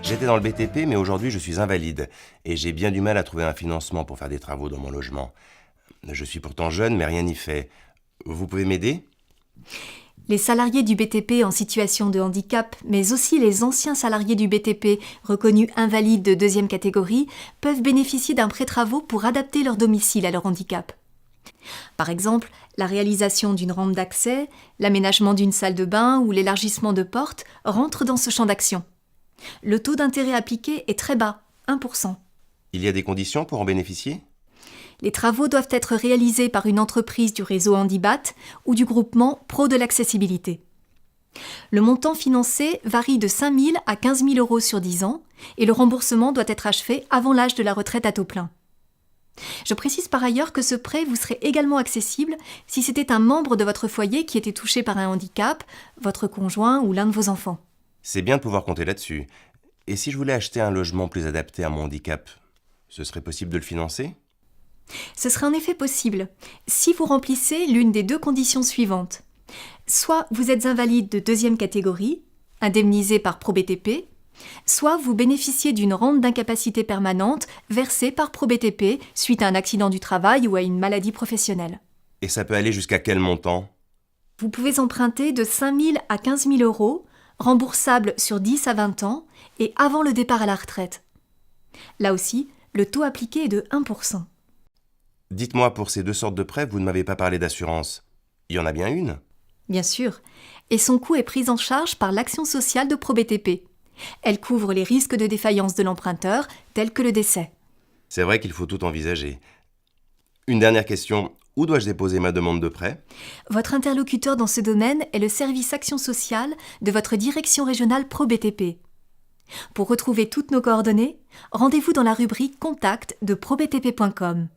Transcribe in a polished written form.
J'étais dans le BTP, mais aujourd'hui je suis invalide et j'ai bien du mal à trouver un financement pour faire des travaux dans mon logement. Je suis pourtant jeune, mais rien n'y fait. Vous pouvez m'aider ? Les salariés du BTP en situation de handicap, mais aussi les anciens salariés du BTP reconnus invalides de deuxième catégorie, peuvent bénéficier d'un prêt travaux pour adapter leur domicile à leur handicap. Par exemple, la réalisation d'une rampe d'accès, l'aménagement d'une salle de bain ou l'élargissement de portes rentrent dans ce champ d'action. Le taux d'intérêt appliqué est très bas, 1%. Il y a des conditions pour en bénéficier ? Les travaux doivent être réalisés par une entreprise du réseau Handibat ou du groupement Pro de l'accessibilité. Le montant financé varie de 5 000 à 15 000 euros sur 10 ans et le remboursement doit être achevé avant l'âge de la retraite à taux plein. Je précise par ailleurs que ce prêt vous serait également accessible si c'était un membre de votre foyer qui était touché par un handicap, votre conjoint ou l'un de vos enfants. C'est bien de pouvoir compter là-dessus. Et si je voulais acheter un logement plus adapté à mon handicap, ce serait possible de le financer ? Ce serait en effet possible si vous remplissez l'une des deux conditions suivantes. Soit vous êtes invalide de deuxième catégorie, indemnisé par ProBTP, soit vous bénéficiez d'une rente d'incapacité permanente versée par ProBTP suite à un accident du travail ou à une maladie professionnelle. Et ça peut aller jusqu'à quel montant ? Vous pouvez emprunter de 5 000 à 15 000 euros, remboursable sur 10 à 20 ans et avant le départ à la retraite. Là aussi, le taux appliqué est de 1%. Dites-moi, pour ces deux sortes de prêts, vous ne m'avez pas parlé d'assurance. Il y en a bien une ? Bien sûr, et son coût est pris en charge par l'action sociale de ProBTP. Elle couvre les risques de défaillance de l'emprunteur, tels que le décès. C'est vrai qu'il faut tout envisager. Une dernière question. Où dois-je déposer ma demande de prêt ? Votre interlocuteur dans ce domaine est le service action sociale de votre direction régionale ProBTP. Pour retrouver toutes nos coordonnées, rendez-vous dans la rubrique Contact de probtp.com.